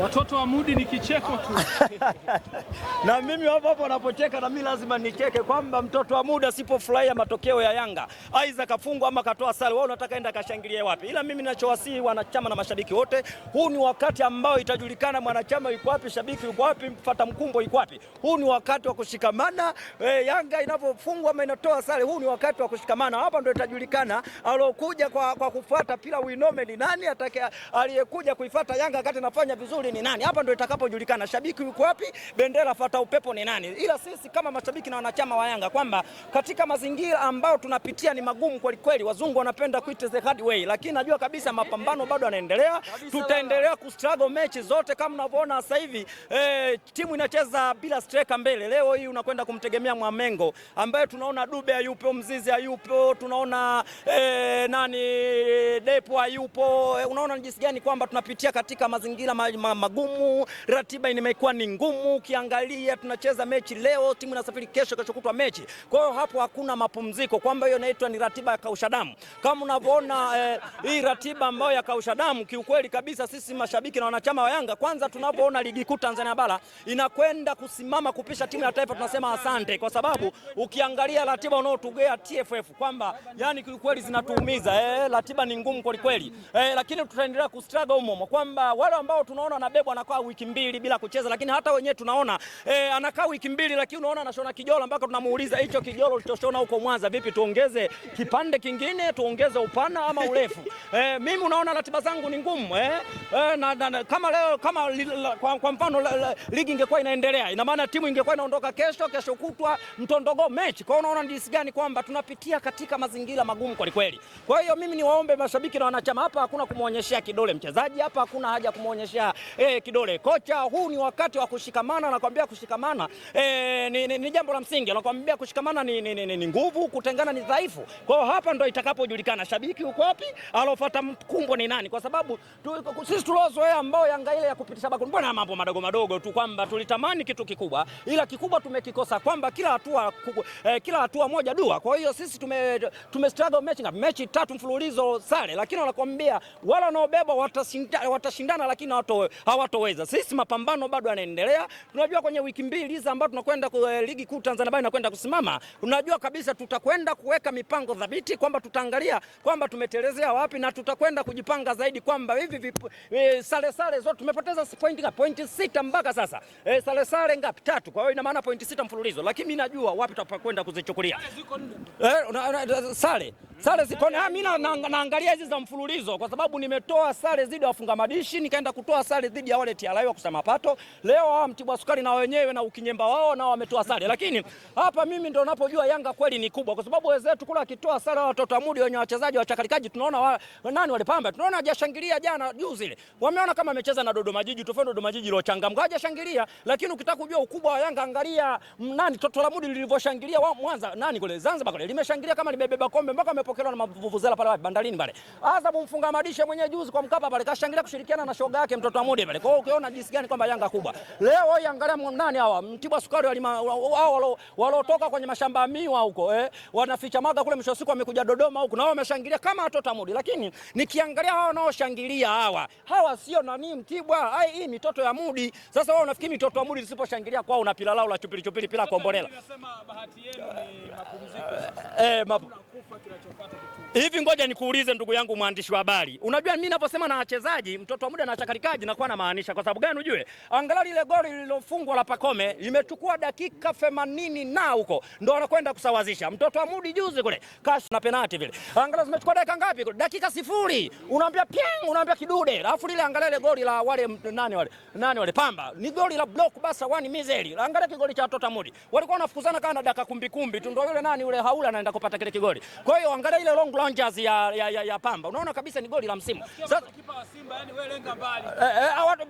Watoto wa Mudi ni kicheko tu. Na mimi hapo wanapocheka na mimi lazima nicheke kwamba mtoto wa Mudi asipofurahia matokeo ya Yanga aidha kafungwa ama katoa sare, wao unataka enda kashangilie wapi? Ila mimi ninachowasihi wanachama na mashabiki wote, huu ni wakati ambao itajulikana mwanachama yuko wapi, shabiki yuko wapi, mfuata mkumbo yuko wapi. Huu ni wakati wa kushikamana. Yanga inapofungwa ama inatoa sare, huu ni wakati wa kushikamana. Hapa ndio itajulikana alokuja kwa kufuata pila winome ni nani, aliyekuja kuifuata Yanga wakati anafanya vizuri ni nani. Hapa ndio itakapojulikana shabiki yuko wapi, bendera fuata upepo ni nani. Ila sisi kama mashabiki na wanachama wa Yanga kwamba katika mazingira ambao tunapitia ni magumu kweli kweli, wazungu wanapenda kuita the hard way, lakini najua kabisa mapambano bado yanaendelea. Tutaendelea kustruggle mechi zote kama unavyoona sasa hivi. Timu inacheza bila striker mbele. Leo hii unakwenda kumtegemea Mwamengo ambaye tunaona Dube hayupo, Mzizi hayupo, tunaona nani Depo hayupo. Unaona jinsi gani kwamba tunapitia katika mazingira magumu, ratiba imekuwa ni ngumu. Ukiangalia tunacheza mechi leo, timu inasafiri kesho kutwa mechi. Kwa hiyo hapo hakuna mapumziko, kwamba hiyo inaitwa ni ratiba ya kausha damu. Kama unavyoona hii ratiba ambayo ya kausha damu, kiukweli kabisa sisi mashabiki na wanachama wa Yanga, kwanza tunapoona ligi kuu Tanzania bara inakwenda kusimama kupisha timu ya taifa, tunasema asante, kwa sababu ukiangalia ratiba unaotugea TFF kwamba yani kiukweli zinatuumiza. Ratiba ni ngumu kweli kweli, lakini tutaendelea kustruggle humo, kwamba wale ambao tunaona anabebwa anakaa wiki mbili bila kucheza, lakini hata wenyewe tunaona anakaa wiki mbili, lakini unaona anashona kijolo mpaka tunamuuliza hicho kijolo ulichoshona huko Mwanza vipi, tuongeze kipande kingine, tuongeze upana ama urefu? Mimi unaona ratiba zangu ni ngumu kama leo kwa mfano ligi ingekuwa inaendelea, ina maana timu ingekuwa inaondoka kesho kutwa mtondogo mechi. Kwa hiyo unaona jinsi gani kwamba tunapitia katika mazingira magumu kweli kweli. Kwa hiyo mimi niwaombe mashabiki na wanachama, hapa hakuna kumuonyeshea kidole mchezaji, hapa hakuna haja kumuonyeshea kidole kocha. Huu ni wakati wa kushikamana. Nakwambia kushikamana ni jambo la msingi. Nakwambia kushikamana ni nguvu, kutengana ni dhaifu. Kwa hiyo hapa ndo itakapojulikana shabiki uko wapi, alofuata mkumbo ni nani, kwa sababu sisi tuliozoea ambao Yanga ile ya kupitisha bakuli, mbona mambo madogo madogo tu, kwamba tulitamani kitu kikubwa, ila kikubwa tumekikosa, kwamba kila hatua moja dua. Kwa hiyo sisi tumestruggle mechi 3 mfululizo sare, lakini wanakuambia wala wanaobeba watashindana, lakini hawatoweza. Sisi mapambano bado yanaendelea. Tunajua kwenye wiki mbili hizi ambazo tunakwenda ligi kuu Tanzania bara inakwenda kusimama, tunajua kabisa tutakwenda kuweka mipango thabiti, kwamba tutaangalia kwamba tumetelezea wapi, na tutakwenda kujipanga zaidi, kwamba hivi sare zote tumepoteza pointi 6 mpaka sasa. Sare ngapi? 3. Kwa hiyo ina maana pointi 6 mfululizo, lakini mimi najua wapi tutakwenda kuzichukulia. Sare ziko. Mimi naangalia hizi za mfululizo, kwa sababu nimetoa sare dhidi ya wafunga madishi, nikaenda kutoa sare dhidi ya wale TRA wa kusema mapato. Leo Mtibwa Sukari na wenyewe na ukinyemba wao nao wametoa sare, lakini hapa mimi ndio ninapojua Yanga kweli ni kubwa, kwa sababu wenzetu kula akitoa sare watoto wa Mudi wenye wachezaji wachakalikaji, tunaona nani wale Pamba, tunaona hajashangilia jana juzi ile. Wameona kama amecheza na Dodoma Jiji, tofauti Dodoma Jiji ile changamka hajashangilia, lakini ukitaka kujua ukubwa wa Yanga angalia nani toto la Mudi lilivyoshangilia Mwanza, nani kule Zanzibar kule limeshangilia kama libebeba kombe mpaka amepokelewa na mavuvuzela pale bandarini pale. Azam mfunga madisha mwenyewe juzi kwa Mkapa pale kashangilia kushirikiana na shoga yake mtoto wa Mudi pale. Kwa hiyo ukiona jinsi gani kwamba Yanga kubwa. Leo hii angalia nani hawa Mtibwa Sukari wao walotoka kwenye mashamba ya miwa huko wanaficha maga kule, mwisho siku wamekuja Dodoma huko na wao wameshangilia kama watoto wa Mudi. Lakini nikiangalia hao wanaoshangilia hawa sio nani Mtibwa, hii mitoto ya Mudi. Sasa wao unafikiri mitoto wa Mudi isiposhangilia kwao na pila lao la chupili pila kombolela. Ninasema bahati yenu ni mapumziko. Hivi ngoja nikuulize ndugu yangu mwandishi wa habari. Unajua mimi ninaposema na wachezaji mtoto wa Mudi na chakalikaji nakuwa na maanisha kwa sababu gani ujue? Angalia ile goli lililofungwa la Pacome limechukua dakika 80 na huko ndio wanakwenda kusawazisha. Mtoto wa Mudi juzi kule cash na penalty vile. Angalia zimechukua dakika ngapi kule? Dakika 0. Unaambia piang, unaambia kidude. Alafu lile angalia ile goli la wale nani wale Pamba. Ni goli la blockbuster 1 mizeli. Angalia kigoli cha watoto wa Mudi. Walikuwa wanafukuzana kana dakika kumbi tu ndio yule nani yule Haula anaenda kupata kile kigoli. Kwa hiyo angalia ile long Rangers ya Pamba. Unaona kabisa ni goli la msimu. Sasa kipa wa Simba yani wewe lenga mbali.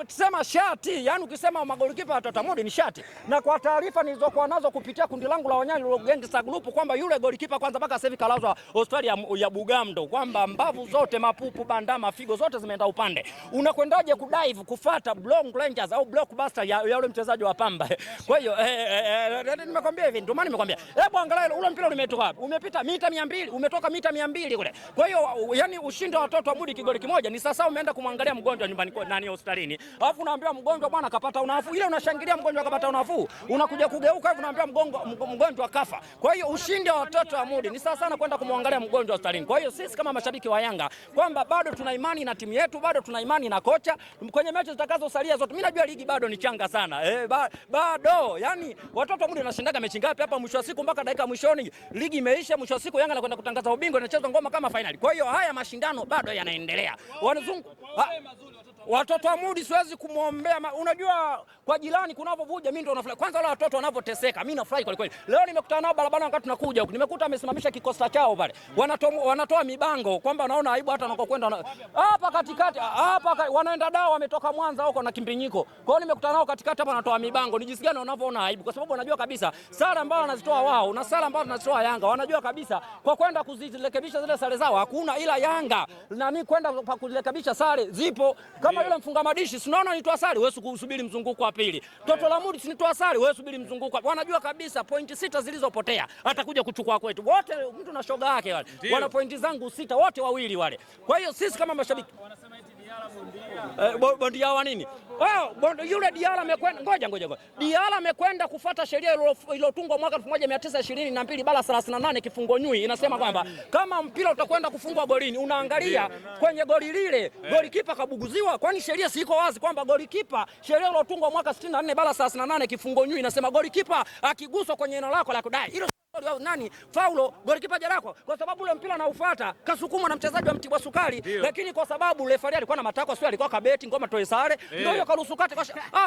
Tusema shati, yani ukisema magolikipa watoto wa Mudi ni shati. Na kwa taarifa nilizokuwa nazo kupitia kundi langu la Wanyali Gangster Group kwamba yule golikipa kwanza mpaka sasa hivi kalazwa Australia ya Bugamdo, kwamba mbavu zote, mapupu, bandama, figo zote zimeenda upande. Unakwendaje kudive kufuata Long Rangers au blockbuster ya yule mchezaji wa Pamba? Kwa hiyo nimekwambia hivi, ndio maana nimekwambia hebu angalia ule mpira umetoka wapi? Umepita mita 200, umetoka mita 200 kule. Kwa hiyo yani ushindi wa watoto wa Mudi kigoli kimoja ni sasa umeenda kumwangalia mgonjwa nyumbani kwa nani Australia. hospitalini. Alafu unaambia mgonjwa bwana kapata unafuu. Ile unashangilia mgonjwa kapata unafuu. Unakuja kugeuka hivi unaambia mgonjwa kafa. Kwa hiyo ushindi wa watoto wa Mudi ni sawa sana kwenda kumwangalia mgonjwa hospitalini. Kwa hiyo sisi kama mashabiki wa Yanga kwamba bado tuna imani na timu yetu, bado tuna imani na kocha kwenye mechi zitakazosalia zote. Mimi najua ligi bado ni changa sana. Bado yani watoto wa Mudi wanashindaga mechi ngapi hapa mwisho wa siku mpaka dakika mwishoni ligi imeisha, mwisho wa siku Yanga anakwenda kutangaza ubingwa, inacheza ngoma kama finali. Kwa hiyo haya mashindano bado yanaendelea. Watoto wa Mudi siwezi kumwombea. Unajua kwa jirani kunapovuja mimi ndo nafurahi. Kwanza wale watoto wanavyoteseka mimi nafurahi kweli kweli. Leo nimekutana nao barabarani wakati tunakuja huko. Nimekuta amesimamisha kikosta chao pale. Wanatoa mibango kwamba naona aibu hata wanakokwenda hapa katikati. Hapa wanaenda dawa wametoka Mwanza huko na Kimbinyiko. Kwa hiyo nimekutana nao katikati hapa wanatoa mibango. Nijisikia wanavyoona aibu kwa sababu wanajua kabisa sare ambao wanazitoa wao na sare ambao tunazitoa Yanga. Wanajua kabisa kwa kwenda kuzirekebisha zile sare zao hakuna, ila Yanga nani kwenda kuzirekebisha sare zipo. Kama yule mfunga madishi sinaona nitoa sare wewe usubiri mzunguko wa pili. Toto la Mudi sinitoa sare wewe subiri mzunguko. Wanajua kabisa pointi 6 zilizopotea atakuja kuchukua kwetu. Wote mtu na shoga yake wale. Wana pointi zangu 6 wote wawili wale. Kwa hiyo sisi kama mashabiki wanasema eti Diala bondia. Bondia wa nini? Yule Diala amekwenda ngoja. Diala amekwenda kufuata sheria iliyotungwa mwaka 1922 bala 38 kifungo nyui inasema kwamba kama mpira utakwenda kufungwa golini unaangalia kwenye goli lile golikipa kabuguziwa, kwani sheria si iko wazi kwamba golikipa sheria iliyotungwa mwaka 64 bala 38 kifungo nyui inasema golikipa akiguswa kwenye eneo lako la kudai hilo nani faulo golikipa jarako, kwa sababu ule mpira anaufuata kasukumwa na mchezaji wa Mtibwa Sukari, lakini kwa sababu refa alikuwa na matakwa sio, alikuwa kabeti ngoma toe sare ndio hiyo karuhusu kate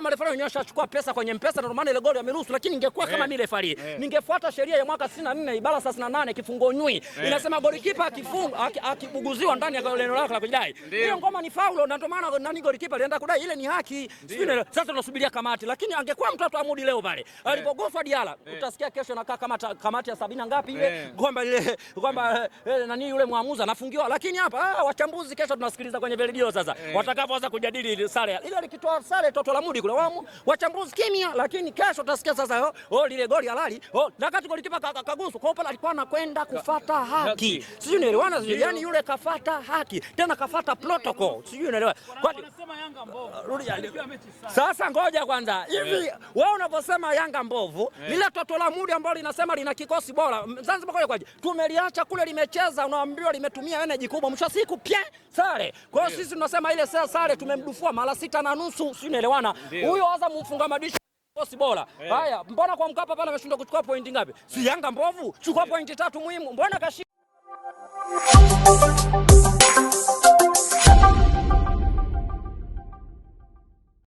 marefa wenyewe washachukua pesa kwenye mpesa, ndio maana ile goli ameruhusu. Lakini ingekuwa kama mimi refa ningefuata sheria ya mwaka 64 ibara 38 kifungo nyui inasema golikipa akifunga akibuguziwa ndani ya eneo lako la kudai hiyo ngoma ni faulo, na ndio maana nani golikipa alienda kudai ile ni haki. Sasa tunasubiria kamati, lakini angekuwa mtoto wa Mudi leo pale alipogoswa Diala utasikia kesho nakaa kama ya 70 ngapi ile kwamba nani yule mwamuzi anafungiwa. Lakini hapa wachambuzi kesho tunasikiliza kwenye redio sasa watakapoanza kujadili sare ile likitoa sare Toto la Mudi kule wachambuzi kimya, lakini kesho tutasikia sasa lile goli halali na kati golikipa kaguswa kwa pale alikuwa anakwenda kufuata haki, sijui unaelewana, yani yule kafuata haki tena kafuata protocol, sijui unaelewa. Wanasema Yanga mbovu. Sasa ngoja kwanza hivi wewe unaposema Yanga mbovu lile Toto la Mudi ambalo linasema lina kikosi bora Zanzibar kwaje tumeliacha kule limecheza, unaambiwa limetumia energy kubwa, mwisho siku pia sare. Kwa hiyo sisi tunasema ile sare tumemdufua mara 6.5, si unaelewana. Huyo Azam mfunga madishi kikosi bora. Haya, mbona kwa Mkapa pale ameshindwa kuchukua pointi ngapi? Si Yanga mbovu? Chukua pointi 3 muhimu. Mbona kashi